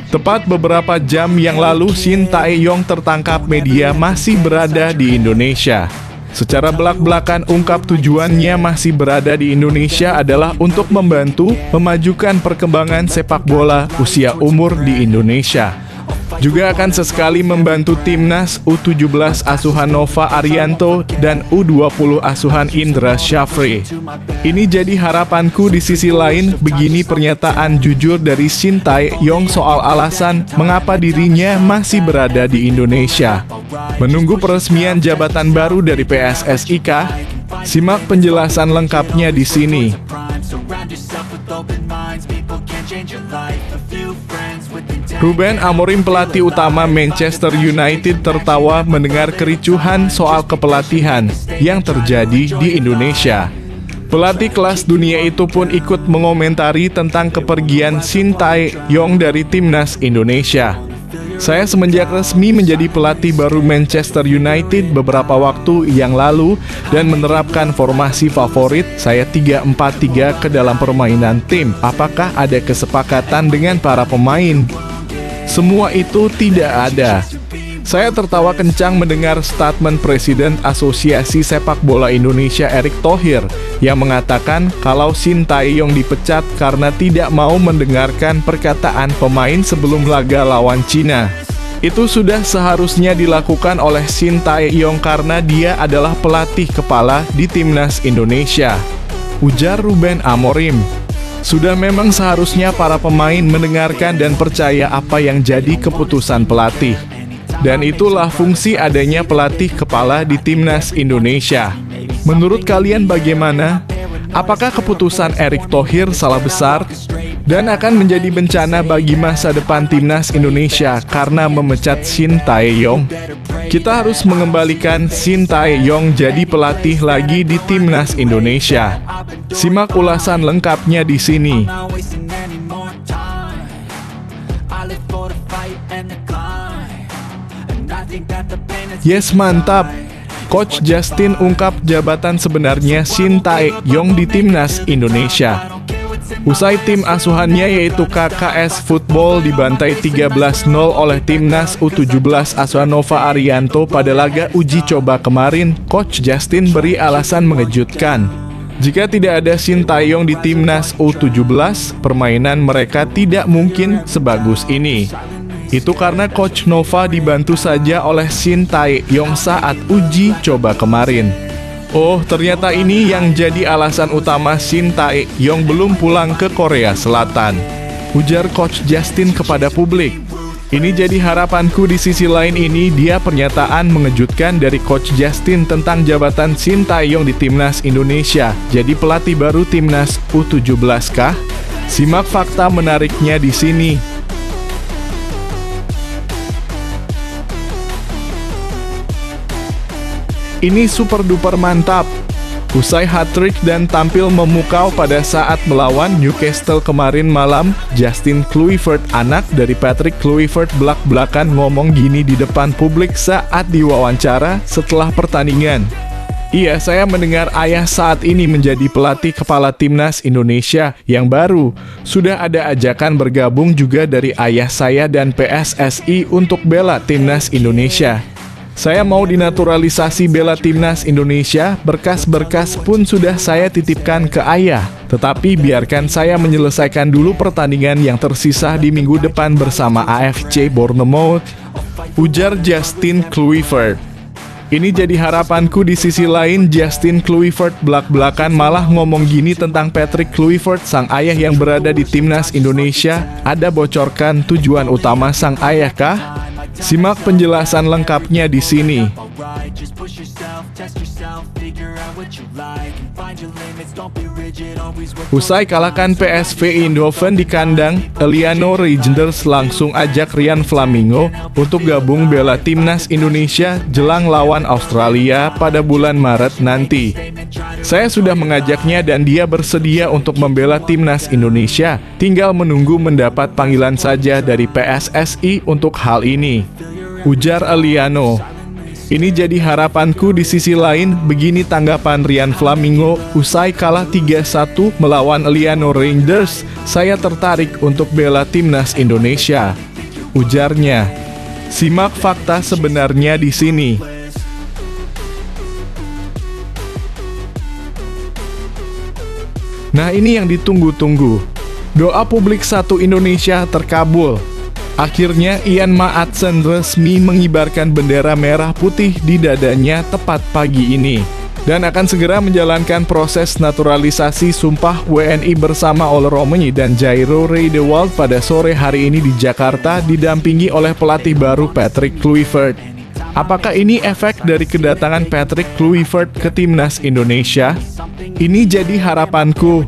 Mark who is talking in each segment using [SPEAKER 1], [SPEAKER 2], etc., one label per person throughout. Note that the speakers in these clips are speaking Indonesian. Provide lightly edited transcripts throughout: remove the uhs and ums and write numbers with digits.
[SPEAKER 1] Tepat beberapa jam yang lalu, Shin Tae-yong tertangkap media masih berada di Indonesia. Secara belak-belakan ungkap tujuannya masih berada di Indonesia adalah untuk membantu memajukan perkembangan sepak bola usia umur di Indonesia. Juga akan sesekali membantu timnas U17 asuhan Nova Arianto dan U20 asuhan Indra Syafri. Ini jadi harapanku. Di sisi lain, begini pernyataan jujur dari Shin Tae-yong soal alasan mengapa dirinya masih berada di Indonesia. Menunggu peresmian jabatan baru dari PSSI kah? Simak penjelasan lengkapnya di sini. Ruben Amorim, pelatih utama Manchester United, tertawa mendengar kericuhan soal kepelatihan yang terjadi di Indonesia. Pelatih kelas dunia itu pun ikut mengomentari tentang kepergian Shin Tae-yong dari timnas Indonesia. Saya semenjak resmi menjadi pelatih baru Manchester United beberapa waktu yang lalu dan menerapkan formasi favorit saya 3-4-3 ke dalam permainan tim. Apakah ada kesepakatan dengan para pemain? Semua itu tidak ada. Saya tertawa kencang mendengar statement Presiden Asosiasi Sepak Bola Indonesia Erick Thohir yang mengatakan kalau Shin Tae-yong dipecat karena tidak mau mendengarkan perkataan pemain sebelum laga lawan Cina. Itu sudah seharusnya dilakukan oleh Shin Tae-yong karena dia adalah pelatih kepala di timnas Indonesia, ujar Ruben Amorim. Sudah memang seharusnya para pemain mendengarkan dan percaya apa yang jadi keputusan pelatih. Dan itulah fungsi adanya pelatih kepala di timnas Indonesia. Menurut kalian bagaimana? Apakah keputusan Erick Thohir salah besar? Dan akan menjadi bencana bagi masa depan timnas Indonesia karena memecat Shin Tae-yong? Kita harus mengembalikan Shin Tae-yong jadi pelatih lagi di timnas Indonesia. Simak ulasan lengkapnya di sini. Yes, mantap. Coach Justin ungkap jabatan sebenarnya Shin Tae-yong di timnas Indonesia. Usai tim asuhannya yaitu KKS Football dibantai 13-0 oleh timnas U17 asuhan Nova Arianto pada laga uji coba kemarin, Coach Justin beri alasan mengejutkan. Jika tidak ada Shin Tae-yong di timnas U17, permainan mereka tidak mungkin sebagus ini. Itu karena Coach Nova dibantu saja oleh Shin Tae-yong saat uji coba kemarin. Oh, ternyata ini yang jadi alasan utama Shin Tae-yong belum pulang ke Korea Selatan, ujar Coach Justin kepada publik. Ini jadi harapanku. Di sisi lain, ini dia pernyataan mengejutkan dari Coach Justin tentang jabatan Shin Tae-yong di timnas Indonesia. Jadi pelatih baru timnas U17 kah? Simak fakta menariknya di sini. Ini super duper mantap. Usai hat-trick dan tampil memukau pada saat melawan Newcastle kemarin malam, Justin Kluivert, anak dari Patrick Kluivert, belak-belakan ngomong gini di depan publik saat diwawancara setelah pertandingan. Iya, saya mendengar ayah saat ini menjadi pelatih kepala timnas Indonesia yang baru. Sudah ada ajakan bergabung juga dari ayah saya dan PSSI untuk bela timnas Indonesia. Saya mau dinaturalisasi bela timnas Indonesia, berkas-berkas pun sudah saya titipkan ke ayah. Tetapi biarkan saya menyelesaikan dulu pertandingan yang tersisa di minggu depan bersama AFC Bournemouth, ujar Justin Kluivert. Ini jadi harapanku. Di sisi lain, Justin Kluivert belak-belakan malah ngomong gini tentang Patrick Kluivert, sang ayah yang berada di timnas Indonesia. Ada bocorkan tujuan utama sang ayah kah? Simak penjelasan lengkapnya di sini. Usai kalahkan PSV Eindhoven di kandang, Eliano Reijnders langsung ajak Ryan Flamingo untuk gabung bela timnas Indonesia jelang lawan Australia pada bulan Maret nanti. Saya sudah mengajaknya dan dia bersedia untuk membela timnas Indonesia. Tinggal menunggu mendapat panggilan saja dari PSSI untuk hal ini, ujar Eliano. Ini jadi harapanku. Di sisi lain, begini tanggapan Ryan Flamingo usai kalah 3-1 melawan Eliano Reijnders. Saya tertarik untuk bela timnas Indonesia. ujarnya. Simak fakta sebenarnya di sini. Nah, ini yang ditunggu-tunggu. Doa publik satu Indonesia terkabul. Akhirnya Ian Maatsen resmi mengibarkan bendera merah putih di dadanya tepat pagi ini, dan akan segera menjalankan proses naturalisasi sumpah WNI bersama Ole Roemeny dan Jairo Riedewald pada sore hari ini di Jakarta, didampingi oleh pelatih baru Patrick Kluivert. Apakah ini efek dari kedatangan Patrick Kluivert ke timnas Indonesia? Ini jadi harapanku.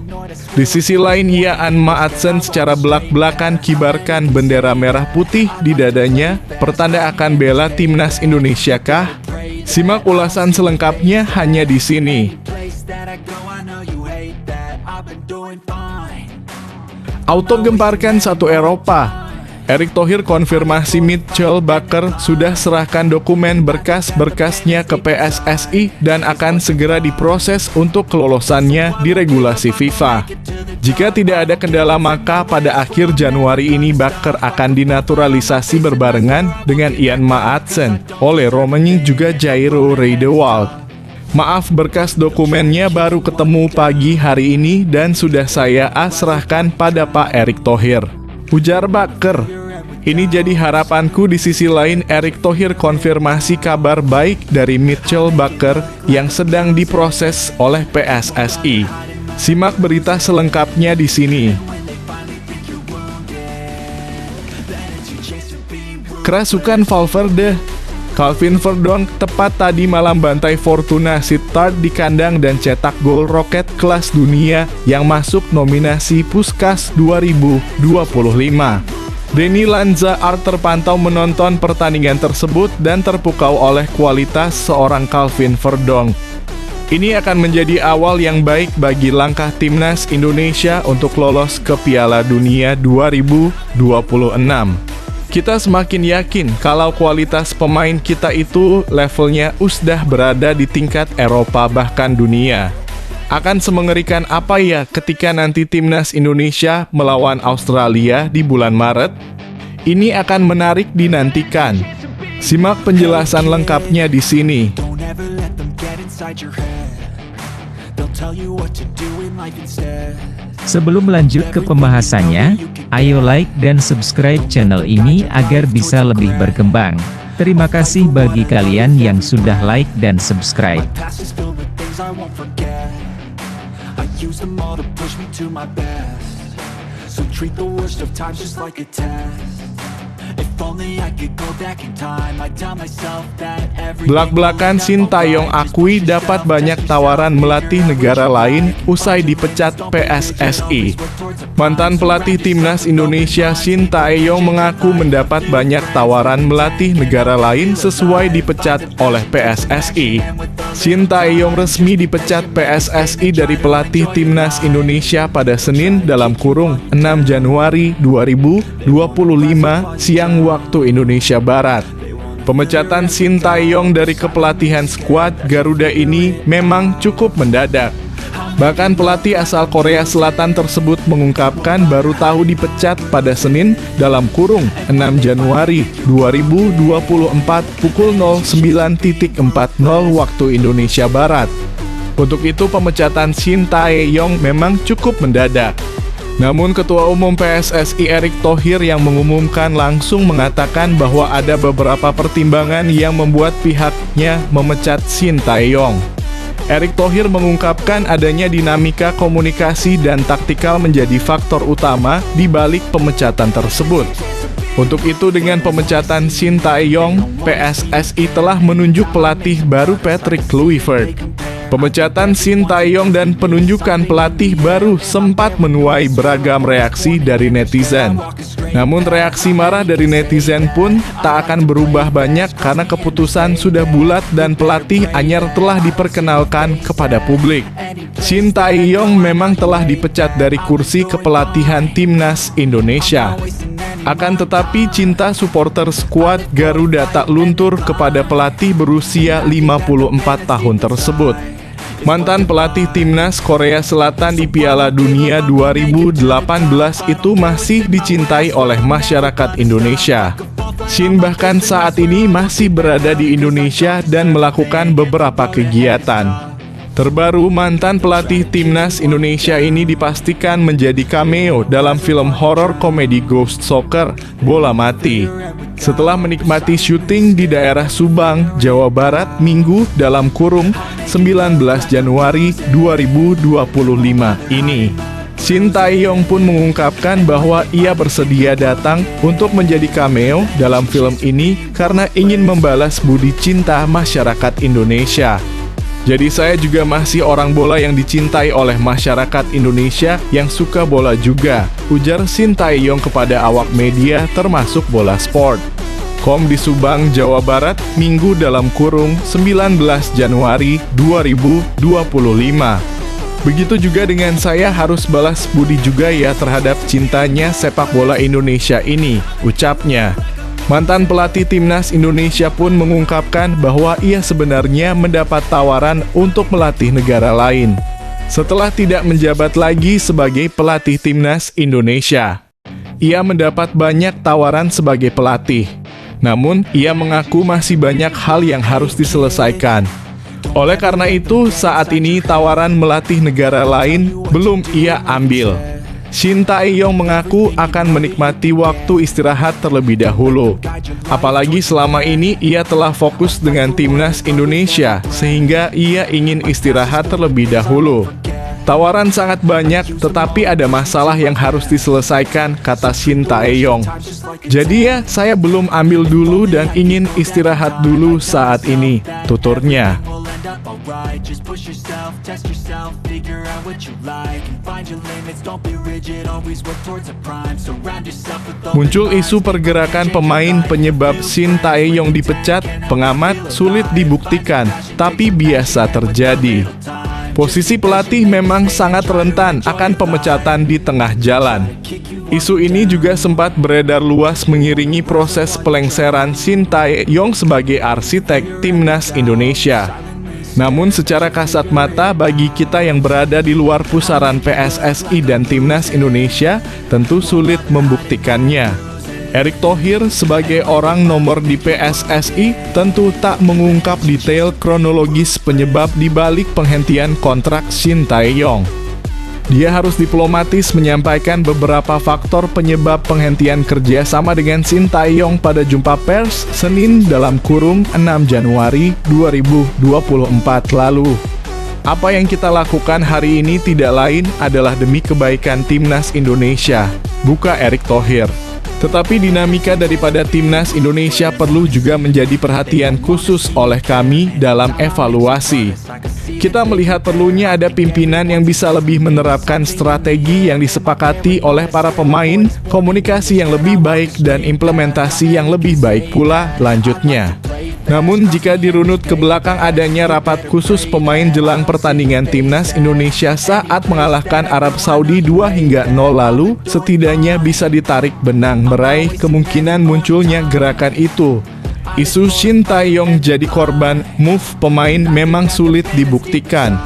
[SPEAKER 1] Di sisi lain, Ian Maatsen secara belak-belakan kibarkan bendera merah putih di dadanya, pertanda akan bela timnas Indonesia kah? Simak ulasan selengkapnya hanya di sini. Auto gemparkan satu Eropa. Erick Thohir konfirmasi Mitchell Bakker sudah serahkan dokumen berkas-berkasnya ke PSSI dan akan segera diproses untuk kelolosannya di regulasi FIFA. Jika tidak ada kendala, maka pada akhir Januari ini Bakker akan dinaturalisasi berbarengan dengan Ian Maatsen, Ole Roemeny juga Jairo Riedewald. Maaf, berkas dokumennya baru ketemu pagi hari ini dan sudah saya serahkan pada Pak Erick Thohir, ujar Bakker. Ini jadi harapanku. Di sisi lain, Erick Thohir konfirmasi kabar baik dari Mitchell Bakker yang sedang diproses oleh PSSI. Simak berita selengkapnya di sini. Kerasukan Valverde. Calvin Verdonk tepat tadi malam bantai Fortuna Sittard di kandang dan cetak gol roket kelas dunia yang masuk nominasi Puskás 2025. Denny Lanzar terpantau menonton pertandingan tersebut dan terpukau oleh kualitas seorang Calvin Verdonk. Ini akan menjadi awal yang baik bagi langkah timnas Indonesia untuk lolos ke Piala Dunia 2026. Kita semakin yakin kalau kualitas pemain kita itu levelnya sudah berada di tingkat Eropa bahkan dunia. Akan semengerikan apa ya ketika nanti timnas Indonesia melawan Australia di bulan Maret? Ini akan menarik dinantikan. Simak penjelasan lengkapnya di sini.
[SPEAKER 2] Sebelum lanjut ke pembahasannya, ayo like dan subscribe channel ini agar bisa lebih berkembang. Terima kasih bagi kalian yang sudah like dan subscribe. Use them all to push me to my best. So treat the worst of times just like a test. If only I could go back in time, I'd tell myself that everything.
[SPEAKER 1] Belak-belakan Sintayong akui dapat banyak tawaran melatih negara lain usai dipecat PSSI. Mantan pelatih timnas Indonesia Sintayong mengaku mendapat banyak tawaran melatih negara lain sesuai dipecat oleh PSSI. Sintayong resmi dipecat PSSI dari pelatih timnas Indonesia pada Senin (6 Januari 2025) siang waktu Indonesia Barat. Pemecatan Sintayong dari kepelatihan skuad Garuda ini memang cukup mendadak. Bahkan pelatih asal Korea Selatan tersebut mengungkapkan baru tahu dipecat pada Senin (6 Januari 2024 pukul 09.40 waktu Indonesia Barat. Untuk itu pemecatan Sintayong memang cukup mendadak. Namun Ketua Umum PSSI Erick Thohir yang mengumumkan langsung mengatakan bahwa ada beberapa pertimbangan yang membuat pihaknya memecat Sintayong. Erick Thohir mengungkapkan adanya dinamika komunikasi dan taktikal menjadi faktor utama di balik pemecatan tersebut. Untuk itu dengan pemecatan Sintayong, PSSI telah menunjuk pelatih baru Patrick Kluivert. Pemecatan Sintayong dan penunjukan pelatih baru sempat menuai beragam reaksi dari netizen. Namun reaksi marah dari netizen pun tak akan berubah banyak karena keputusan sudah bulat dan pelatih anyar telah diperkenalkan kepada publik. Sintayong memang telah dipecat dari kursi kepelatihan timnas Indonesia. Akan tetapi cinta supporter skuad Garuda tak luntur kepada pelatih berusia 54 tahun tersebut. Mantan pelatih timnas Korea Selatan di Piala Dunia 2018 itu masih dicintai oleh masyarakat Indonesia. Shin bahkan saat ini masih berada di Indonesia dan melakukan beberapa kegiatan. Terbaru, mantan pelatih timnas Indonesia ini dipastikan menjadi cameo dalam film horor komedi Ghost Soccer, Bola Mati. Setelah menikmati syuting di daerah Subang, Jawa Barat, Minggu dalam kurung 19 Januari 2025 ini. Shin Tae-yong pun mengungkapkan bahwa ia bersedia datang untuk menjadi cameo dalam film ini karena ingin membalas budi cinta masyarakat Indonesia. Jadi saya juga masih orang bola yang dicintai oleh masyarakat Indonesia yang suka bola juga, ujar Shin Tae-yong kepada awak media termasuk Bola Sport. Di Subang, Jawa Barat, Minggu dalam kurung 19 Januari 2025. Begitu juga dengan saya harus balas budi juga ya terhadap cintanya sepak bola Indonesia ini, ucapnya. Mantan pelatih timnas Indonesia pun mengungkapkan bahwa ia sebenarnya mendapat tawaran untuk melatih negara lain setelah tidak menjabat lagi sebagai pelatih timnas Indonesia. Ia mendapat banyak tawaran sebagai pelatih, namun ia mengaku masih banyak hal yang harus diselesaikan. Oleh karena itu, saat ini tawaran melatih negara lain belum ia ambil. Shin Tae-yong mengaku akan menikmati waktu istirahat terlebih dahulu. Apalagi selama ini ia telah fokus dengan timnas Indonesia, sehingga ia ingin istirahat terlebih dahulu. Tawaran sangat banyak, tetapi ada masalah yang harus diselesaikan, kata Shin Tae-yong. Jadi ya, saya belum ambil dulu dan ingin istirahat dulu saat ini, tuturnya. Muncul isu pergerakan pemain penyebab Shin Tae-yong dipecat. Pengamat sulit dibuktikan, tapi biasa terjadi. Posisi pelatih memang sangat rentan akan pemecatan di tengah jalan. Isu ini juga sempat beredar luas mengiringi proses pelengseran Shin Tae-yong sebagai arsitek timnas Indonesia. Namun secara kasat mata bagi kita yang berada di luar pusaran PSSI dan timnas Indonesia tentu sulit membuktikannya. Erick Thohir sebagai orang nomor di PSSI tentu tak mengungkap detail kronologis penyebab dibalik penghentian kontrak Shin Tae-yong. Dia harus diplomatis menyampaikan beberapa faktor penyebab penghentian kerja sama dengan Shin Tae-yong pada jumpa pers Senin dalam kurung 6 Januari 2024 lalu. Apa yang kita lakukan hari ini tidak lain adalah demi kebaikan timnas Indonesia, buka Erick Thohir. Tetapi dinamika daripada timnas Indonesia perlu juga menjadi perhatian khusus oleh kami dalam evaluasi. Kita melihat perlunya ada pimpinan yang bisa lebih menerapkan strategi yang disepakati oleh para pemain, komunikasi yang lebih baik dan implementasi yang lebih baik pula, lanjutnya. Namun jika dirunut ke belakang adanya rapat khusus pemain jelang pertandingan timnas Indonesia saat mengalahkan Arab Saudi 2-0 lalu, setidaknya bisa ditarik benang meraih kemungkinan munculnya gerakan itu. Isu Shin Tae-yong jadi korban move pemain memang sulit dibuktikan.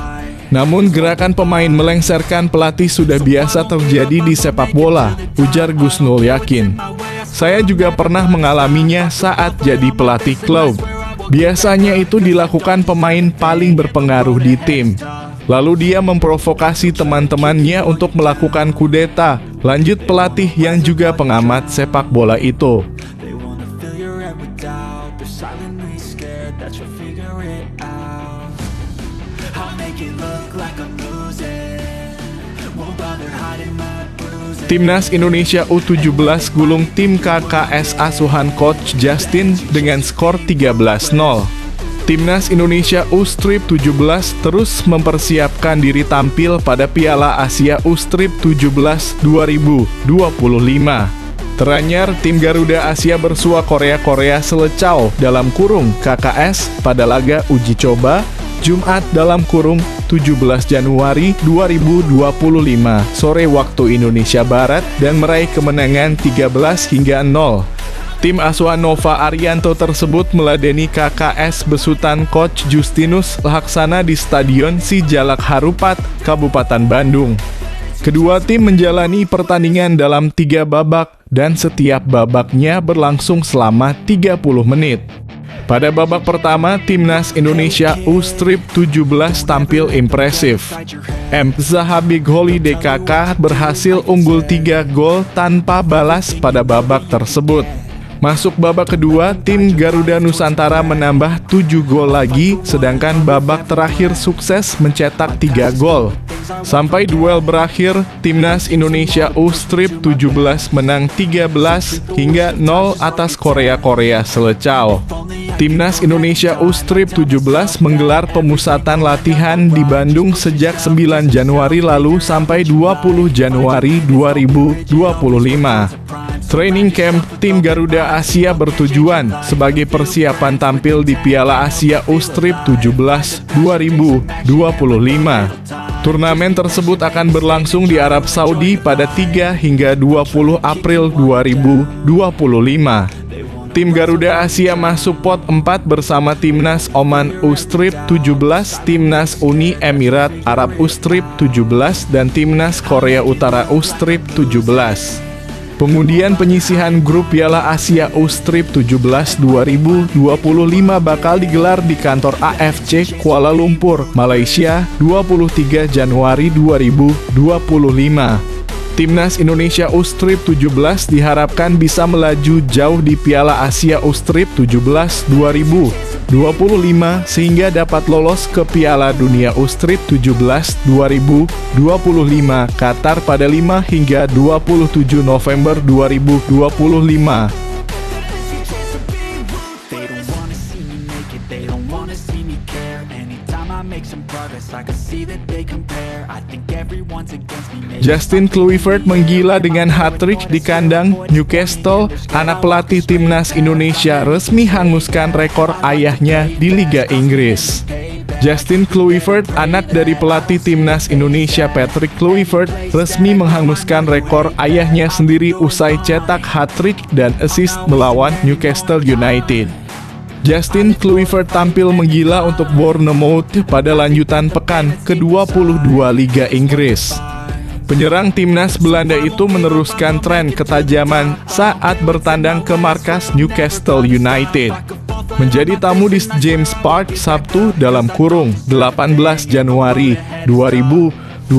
[SPEAKER 1] Namun gerakan pemain melengsarkan pelatih sudah biasa terjadi di sepak bola, ujar Gusnul yakin. Saya juga pernah mengalaminya saat jadi pelatih klub. Biasanya itu dilakukan pemain paling berpengaruh di tim. Lalu dia memprovokasi teman-temannya untuk melakukan kudeta, lanjut pelatih yang juga pengamat sepak bola itu. Timnas Indonesia U17 gulung tim KKS asuhan Coach Justin dengan skor 13-0. Timnas Indonesia U-Strip 17 terus mempersiapkan diri tampil pada Piala Asia U-Strip 17 2025. Teranyar, tim Garuda Asia bersua Korea Selecao dalam kurung KKS pada laga uji coba Jumat dalam kurung 17 Januari 2025 sore waktu Indonesia Barat dan meraih kemenangan 13-0. Tim asuhan Nova Arianto tersebut meladeni KKS besutan Coach Justinus Laksana di Stadion Sijalak Harupat, Kabupaten Bandung. Kedua tim menjalani pertandingan dalam 3 babak dan setiap babaknya berlangsung selama 30 menit. Pada babak pertama, Timnas Indonesia U-Strip 17 tampil impresif. M. Zahabi Gholi DKK berhasil unggul 3 gol tanpa balas pada babak tersebut. Masuk babak kedua, tim Garuda Nusantara menambah 7 gol lagi, sedangkan babak terakhir sukses mencetak 3 gol. Sampai duel berakhir, Timnas Indonesia U-Strip 17 menang 13 hingga 0 atas Korea Selecao. Timnas Indonesia U-Strip 17 menggelar pemusatan latihan di Bandung sejak 9 Januari lalu sampai 20 Januari 2025. Training camp tim Garuda Asia bertujuan sebagai persiapan tampil di Piala Asia U-Strip 17 2025. Turnamen tersebut akan berlangsung di Arab Saudi pada 3 hingga 20 April 2025. Tim Garuda Asia masuk pot 4 bersama Timnas Oman U-Strip 17, Timnas Uni Emirat Arab U-Strip 17, dan Timnas Korea Utara U-Strip 17. Pengundian penyisihan grup Piala Asia U-Strip 17 2025 bakal digelar di kantor AFC Kuala Lumpur, Malaysia, 23 Januari 2025. Timnas Indonesia U-Strip 17 diharapkan bisa melaju jauh di Piala Asia U-Strip 17 2025 sehingga dapat lolos ke Piala Dunia U-Strip 17 2025 Qatar pada 5 hingga 27 November 2025. Justin Kluivert menggila dengan hat-trick di kandang Newcastle. Anak pelatih Timnas Indonesia resmi hanguskan rekor ayahnya di Liga Inggris. Justin Kluivert, anak dari pelatih Timnas Indonesia Patrick Kluivert, resmi menghanguskan rekor ayahnya sendiri usai cetak hat-trick dan assist melawan Newcastle United. Justin Kluivert tampil menggila untuk Bournemouth pada lanjutan pekan ke-22 Liga Inggris. Penyerang timnas Belanda itu meneruskan tren ketajaman saat bertandang ke markas Newcastle United. Menjadi tamu di James Park Sabtu (18 Januari 2025,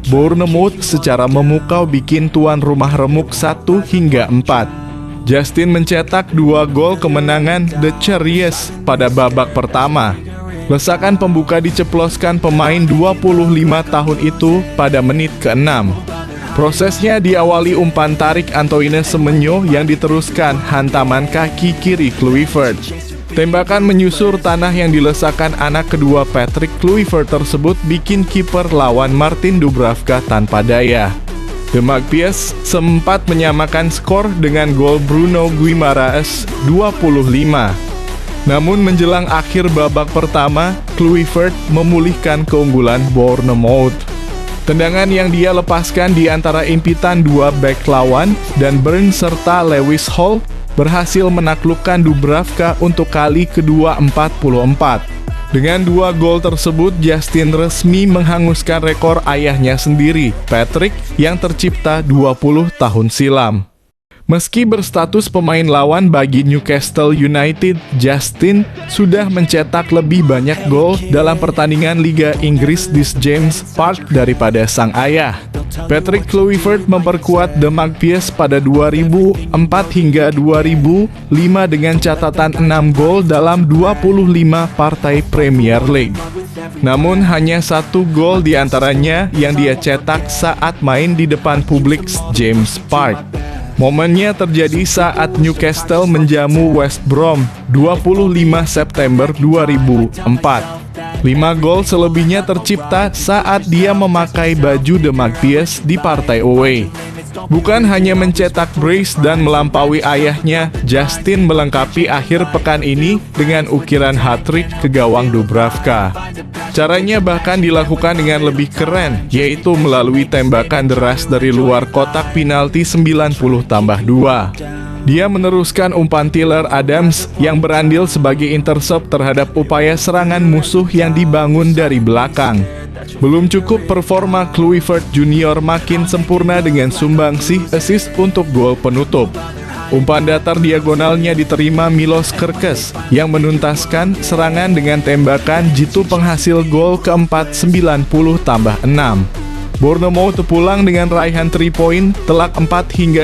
[SPEAKER 1] Bournemouth secara memukau bikin tuan rumah remuk 1 hingga 4. Justin mencetak 2 gol kemenangan The Cherries pada babak pertama. Lesakan pembuka diceploskan pemain 25 tahun itu pada menit ke-6. Prosesnya diawali umpan tarik Antoine Semenyo yang diteruskan hantaman kaki kiri Kluivert. Tembakan menyusur tanah yang dilesakan anak kedua Patrick Kluivert tersebut bikin kiper lawan Martin Dubravka tanpa daya. The Magpies sempat menyamakan skor dengan gol Bruno Guimaraes 25. Namun menjelang akhir babak pertama, Kluivert memulihkan keunggulan Bournemouth. Tendangan yang dia lepaskan di antara impitan 2 bek lawan dan Burns serta Lewis Hall berhasil menaklukkan Dubravka untuk kali kedua 44. Dengan 2 gol tersebut, Justin resmi menghanguskan rekor ayahnya sendiri, Patrick, yang tercipta 20 tahun silam. Meski berstatus pemain lawan bagi Newcastle United, Justin sudah mencetak lebih banyak gol dalam pertandingan Liga Inggris di James Park daripada sang ayah. Patrick Kluivert memperkuat The Magpies pada 2004 hingga 2005 dengan catatan 6 gol dalam 25 partai Premier League. Namun hanya 1 gol diantaranya yang dia cetak saat main di depan publik James Park. Momennya terjadi saat Newcastle menjamu West Brom 25 September 2004. 5 gol selebihnya tercipta saat dia memakai baju The Magpies di partai away. Bukan hanya mencetak brace dan melampaui ayahnya, Justin melengkapi akhir pekan ini dengan ukiran hat-trick ke gawang Dubravka. Caranya bahkan dilakukan dengan lebih keren, yaitu melalui tembakan deras dari luar kotak penalti 90+2. Dia meneruskan umpan Tyler Adams yang berandil sebagai intercept terhadap upaya serangan musuh yang dibangun dari belakang. Belum cukup, performa Kluivert Junior makin sempurna dengan sumbangsih assist untuk gol penutup. Umpan datar diagonalnya diterima Milos Kerkez yang menuntaskan serangan dengan tembakan jitu penghasil gol keempat 90+6. Bournemouth pulang dengan raihan 3 poin telak 4-1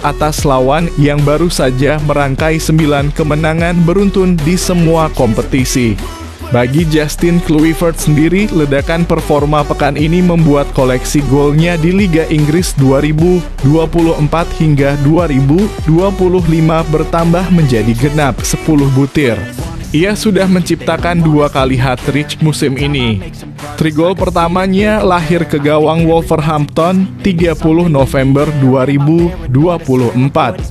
[SPEAKER 1] atas lawan yang baru saja merangkai 9 kemenangan beruntun di semua kompetisi. Bagi Justin Kluivert sendiri, ledakan performa pekan ini membuat koleksi golnya di Liga Inggris 2024 hingga 2025 bertambah menjadi genap 10 butir. Ia sudah menciptakan 2 kali hat-trick musim ini. 3 gol pertamanya lahir ke gawang Wolverhampton 30 November 2024.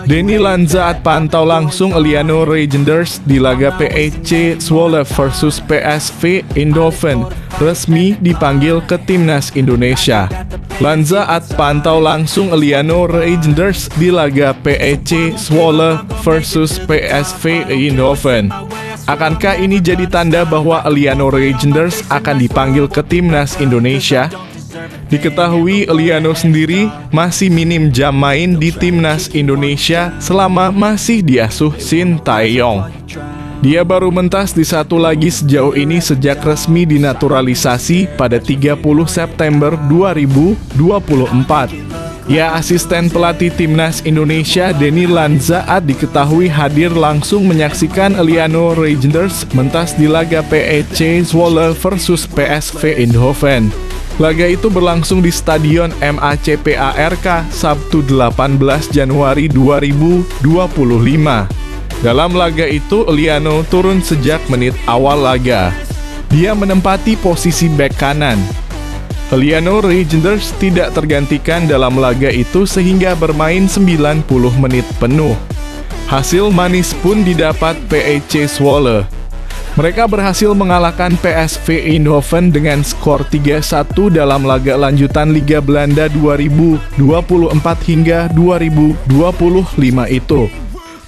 [SPEAKER 1] Denny Lanzaat pantau langsung Eliano Reijnders di laga PEC Zwolle versus PSV Eindhoven, resmi dipanggil ke timnas Indonesia. Lanzaat pantau langsung Eliano Reijnders di laga PEC Zwolle versus PSV Eindhoven. Akankah ini jadi tanda bahwa Eliano Reijnders akan dipanggil ke timnas Indonesia? Diketahui Eliano sendiri masih minim jam main di timnas Indonesia selama masih diasuh Shin Tae-yong. Dia baru mentas di satu lagi sejauh ini sejak resmi dinaturalisasi pada 30 September 2024. Ya, asisten pelatih timnas Indonesia Denny Lanzaat diketahui hadir langsung menyaksikan Eliano Reijnders mentas di laga PEC Zwolle versus PSV Eindhoven. Laga itu berlangsung di Stadion MACPARK Sabtu 18 Januari 2025. Dalam laga itu, Eliano turun sejak menit awal laga. Dia menempati posisi bek kanan. Eliano Reijnders tidak tergantikan dalam laga itu sehingga bermain 90 menit penuh. Hasil manis pun didapat PEC Zwolle. Mereka berhasil mengalahkan PSV Eindhoven dengan skor 3-1 dalam laga lanjutan Liga Belanda 2024 hingga 2025 itu.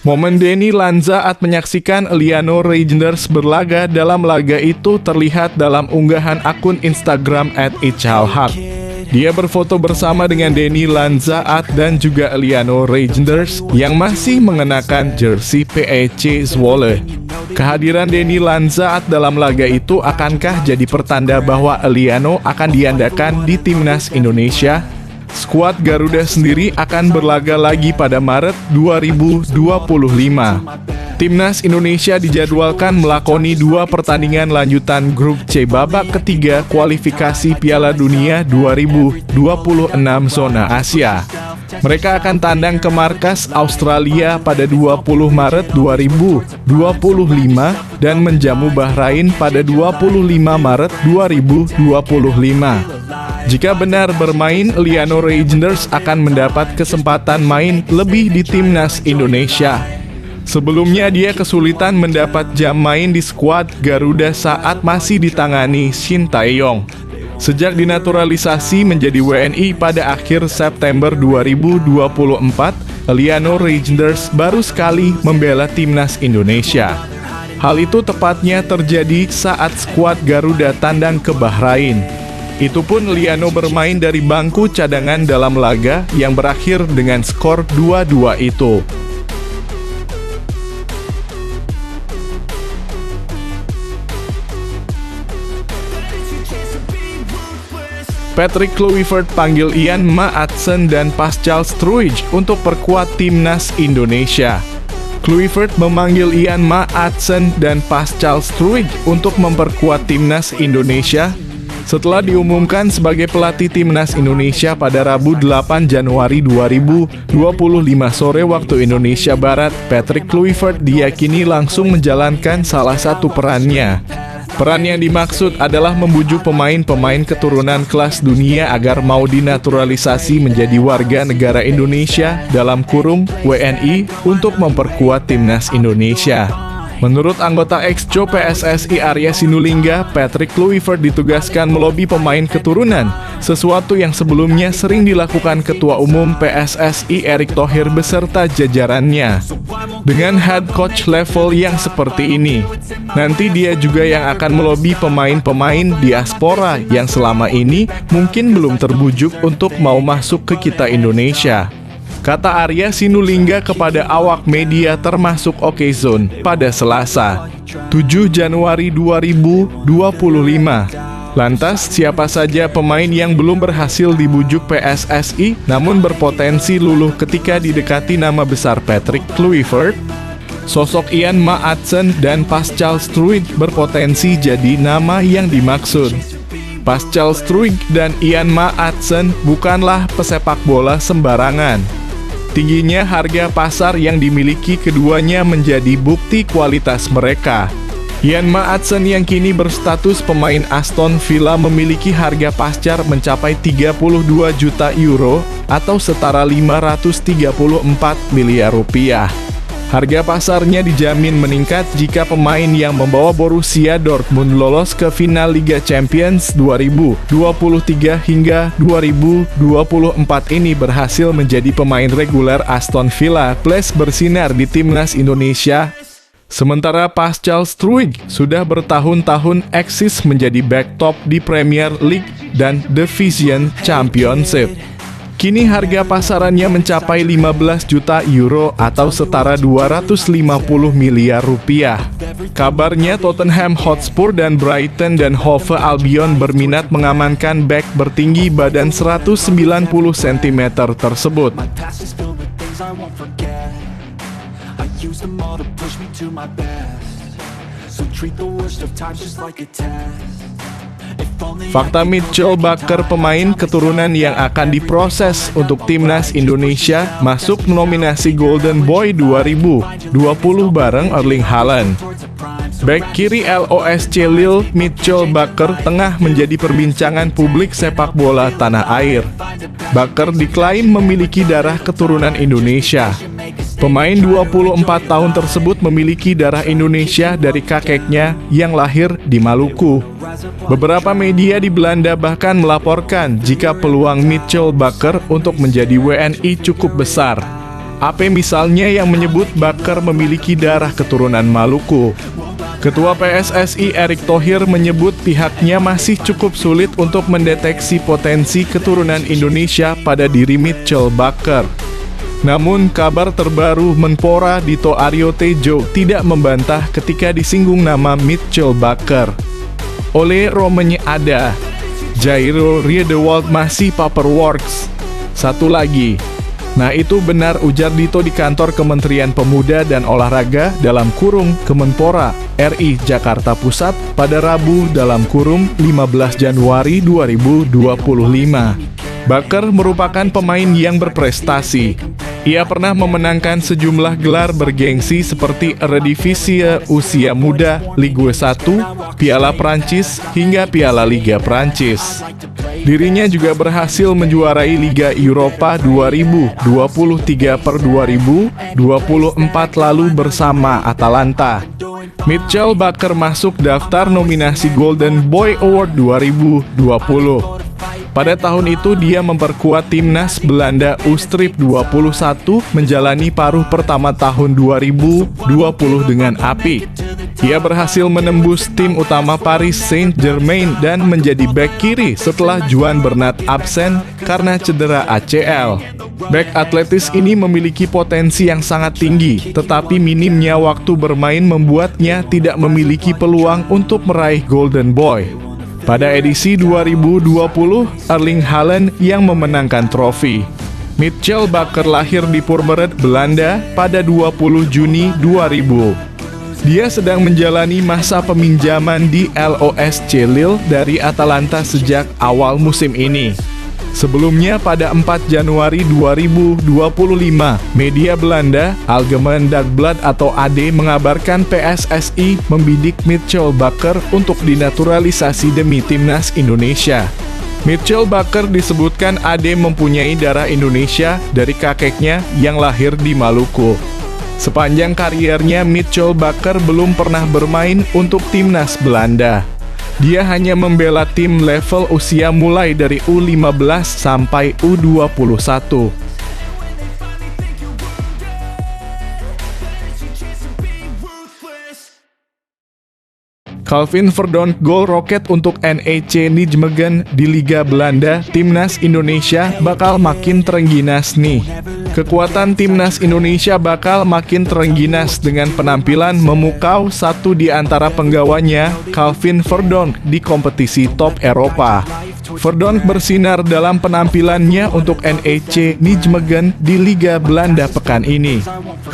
[SPEAKER 1] Momen Denny Lanzaat menyaksikan Eliano Reijnders berlaga dalam laga itu terlihat dalam unggahan akun Instagram @ichalhaq. Dia berfoto bersama dengan Denny Lanzaat dan juga Eliano Reijnders yang masih mengenakan jersey PEC Zwolle. Kehadiran Denny Lanzaat dalam laga itu akankah jadi pertanda bahwa Eliano akan diandalkan di timnas Indonesia? Skuad Garuda sendiri akan berlaga lagi pada Maret 2025. Timnas Indonesia dijadwalkan melakoni 2 pertandingan lanjutan grup C babak ketiga kualifikasi Piala Dunia 2026 zona Asia. Mereka akan tandang ke markas Australia pada 20 Maret 2025 dan menjamu Bahrain pada 25 Maret 2025. Jika benar bermain, Eliano Reijnders akan mendapat kesempatan main lebih di timnas Indonesia. Sebelumnya dia kesulitan mendapat jam main di skuad Garuda saat masih ditangani Shin Tae-yong. Sejak dinaturalisasi menjadi WNI pada akhir September 2024, Eliano Reijnders baru sekali membela timnas Indonesia. Hal itu tepatnya terjadi saat skuad Garuda tandang ke Bahrain. Itu pun Eliano bermain dari bangku cadangan dalam laga yang berakhir dengan skor 2-2 itu. Patrick Kluivert panggil Ian Maatsen dan Pascal Struijk untuk perkuat timnas Indonesia. Kluivert memanggil Ian Maatsen dan Pascal Struijk untuk memperkuat timnas Indonesia setelah diumumkan sebagai pelatih timnas Indonesia pada Rabu 8 Januari 2025 sore waktu Indonesia Barat. Patrick Kluivert diyakini langsung menjalankan salah satu perannya. Peran yang dimaksud adalah membujuk pemain-pemain keturunan kelas dunia agar mau dinaturalisasi menjadi warga negara Indonesia dalam kurung WNI untuk memperkuat timnas Indonesia. Menurut anggota Exco PSSI Arya Sinulinga, Patrick Kluivert ditugaskan melobi pemain keturunan, sesuatu yang sebelumnya sering dilakukan Ketua Umum PSSI Erick Thohir beserta jajarannya. Dengan head coach level yang seperti ini, nanti dia juga yang akan melobi pemain-pemain diaspora yang selama ini mungkin belum terbujuk untuk mau masuk ke kita Indonesia. Kata Arya Sinulinga kepada awak media termasuk Okezone pada Selasa, 7 Januari 2025. Lantas, siapa saja pemain yang belum berhasil dibujuk PSSI namun berpotensi luluh ketika didekati nama besar Patrick Kluivert? Sosok Ian Maatsen dan Pascal Struijk berpotensi jadi nama yang dimaksud. Pascal Struijk dan Ian Maatsen bukanlah pesepak bola sembarangan. Tingginya harga pasar yang dimiliki keduanya menjadi bukti kualitas mereka. Ian Maatsen yang kini berstatus pemain Aston Villa memiliki harga pasar mencapai 32 juta euro atau setara 534 miliar rupiah. Harga pasarnya dijamin meningkat jika pemain yang membawa Borussia Dortmund lolos ke final Liga Champions 2023 hingga 2024 ini berhasil menjadi pemain reguler Aston Villa plus bersinar di timnas Indonesia. Sementara Pascal Struijk sudah bertahun-tahun eksis menjadi back top di Premier League dan Division Championship. Kini harga pasarannya mencapai 15 juta euro atau setara 250 miliar rupiah. Kabarnya Tottenham Hotspur dan Brighton dan Hove Albion berminat mengamankan bek bertinggi badan 190 cm tersebut. Fakta Mitchell Bakker, pemain keturunan yang akan diproses untuk timnas Indonesia, masuk nominasi Golden Boy 2020 bareng Erling Haaland. Bek kiri LOSC Lille, Mitchell Bakker tengah menjadi perbincangan publik sepak bola tanah air. Bakker diklaim memiliki darah keturunan Indonesia. Pemain 24 tahun tersebut memiliki darah Indonesia dari kakeknya yang lahir di Maluku. Beberapa media di Belanda bahkan melaporkan jika peluang Mitchell Bakker untuk menjadi WNI cukup besar. AP misalnya yang menyebut Bakker memiliki darah keturunan Maluku. Ketua PSSI Erick Thohir menyebut pihaknya masih cukup sulit untuk mendeteksi potensi keturunan Indonesia pada diri Mitchell Bakker. Namun, kabar terbaru Menpora Dito Aryo Tejo tidak membantah ketika disinggung nama Mitchell Bakker. Oleh Romanya ada, Jairo Riedewald masih paperworks. Satu lagi. Nah itu benar, ujar Dito di kantor Kementerian Pemuda dan Olahraga dalam kurung Kemenpora RI Jakarta Pusat pada Rabu dalam kurung 15 Januari 2025. Bakker merupakan pemain yang berprestasi. Ia pernah memenangkan sejumlah gelar bergengsi seperti Eredivisie usia muda, Ligue 1, Piala Prancis, hingga Piala Liga Prancis. Dirinya juga berhasil menjuarai Liga Eropa 2023 per 2024 lalu bersama Atalanta. Mitchell Bakker masuk daftar nominasi Golden Boy Award 2020. Pada tahun itu dia memperkuat timnas Belanda U-Strip 21 menjalani paruh pertama tahun 2020 dengan apik. Ia berhasil menembus tim utama Paris Saint-Germain dan menjadi bek kiri setelah Juan Bernat absen karena cedera ACL. Bek atletis ini memiliki potensi yang sangat tinggi, tetapi minimnya waktu bermain membuatnya tidak memiliki peluang untuk meraih Golden Boy. Pada edisi 2020, Erling Haaland yang memenangkan trofi. Mitchell Bakker lahir di Purmerend, Belanda pada 20 Juni 2000. Dia sedang menjalani masa peminjaman di LOSC Lille dari Atalanta sejak awal musim ini. Sebelumnya pada 4 Januari 2025, media Belanda Algemeen Dagblad atau AD mengabarkan PSSI membidik Mitchell Bakker untuk dinaturalisasi demi timnas Indonesia. Mitchell Bakker disebutkan AD mempunyai darah Indonesia dari kakeknya yang lahir di Maluku. Sepanjang kariernya, Mitchell Bakker belum pernah bermain untuk timnas Belanda. Dia hanya membela tim level usia mulai dari U15 sampai U21. Calvin Verdonk gol roket untuk NEC Nijmegen di Liga Belanda. Timnas Indonesia bakal makin terengginas nih. Kekuatan Timnas Indonesia bakal makin terengginas dengan penampilan memukau satu di antara penggawanya, Calvin Verdonk, di kompetisi top Eropa. Verdonk bersinar dalam penampilannya untuk NEC Nijmegen di Liga Belanda pekan ini.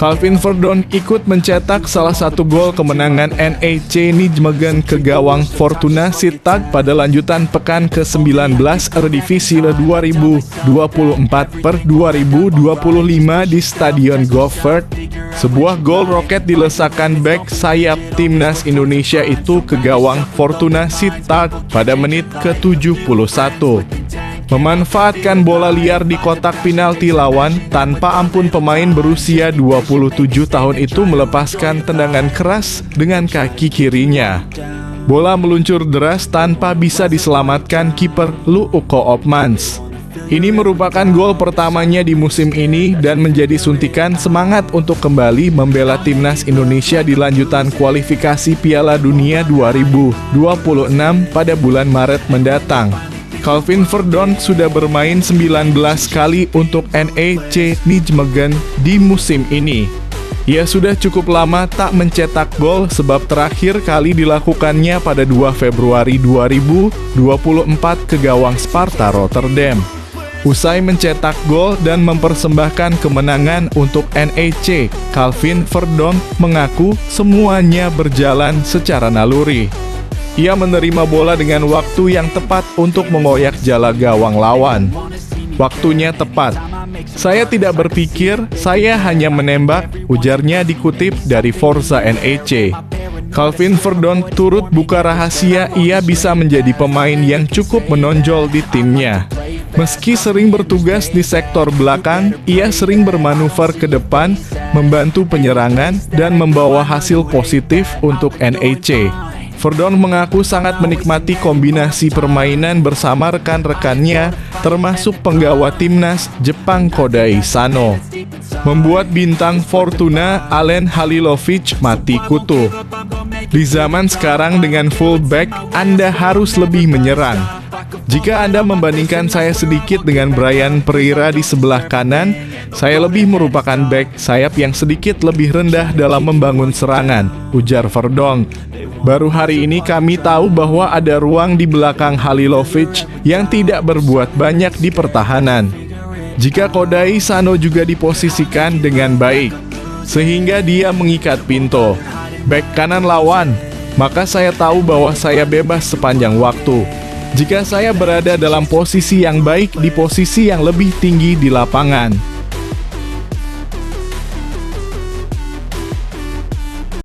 [SPEAKER 1] Calvin Verdonk ikut mencetak salah satu gol kemenangan NEC Nijmegen ke gawang Fortuna Sittard pada lanjutan pekan ke-19 Eredivisie 2024/2025 di Stadion Goffert. Sebuah gol roket dilesakan bek sayap Timnas Indonesia itu ke gawang Fortuna Sittard pada menit ke-71. Memanfaatkan bola liar di kotak penalti lawan, tanpa ampun pemain berusia 27 tahun itu melepaskan tendangan keras dengan kaki kirinya. Bola meluncur deras tanpa bisa diselamatkan kiper Luuko Opmans. Ini merupakan gol pertamanya di musim ini dan menjadi suntikan semangat untuk kembali membela Timnas Indonesia di lanjutan kualifikasi Piala Dunia 2026 pada bulan Maret mendatang. Calvin Verdonk sudah bermain 19 kali untuk NEC Nijmegen di musim ini. Ia sudah cukup lama tak mencetak gol sebab terakhir kali dilakukannya pada 2 Februari 2024 ke gawang Sparta Rotterdam. Usai mencetak gol dan mempersembahkan kemenangan untuk NEC, Calvin Verdonk mengaku semuanya berjalan secara naluri. Ia menerima bola dengan waktu yang tepat untuk mengoyak jala gawang lawan. Waktunya tepat. Saya tidak berpikir, saya hanya menembak, ujarnya dikutip dari Forza NEC. Calvin Verdonk turut buka rahasia ia bisa menjadi pemain yang cukup menonjol di timnya. Meski sering bertugas di sektor belakang, ia sering bermanuver ke depan, membantu penyerangan, dan membawa hasil positif untuk NEC. Verdonk mengaku sangat menikmati kombinasi permainan bersama rekan-rekannya, termasuk penggawa timnas Jepang Kodai Sano. Membuat bintang Fortuna Alen Halilovic mati kutu. Di zaman sekarang dengan fullback, Anda harus lebih menyerang. Jika Anda membandingkan saya sedikit dengan Brian Pereira di sebelah kanan, saya lebih merupakan back sayap yang sedikit lebih rendah dalam membangun serangan, ujar Verdonk. Baru hari ini kami tahu bahwa ada ruang di belakang Halilovic yang tidak berbuat banyak di pertahanan. Jika Kodai Sano juga diposisikan dengan baik, sehingga dia mengikat Pinto, bek kanan lawan, maka saya tahu bahwa saya bebas sepanjang waktu. Jika saya berada dalam posisi yang baik di posisi yang lebih tinggi di lapangan.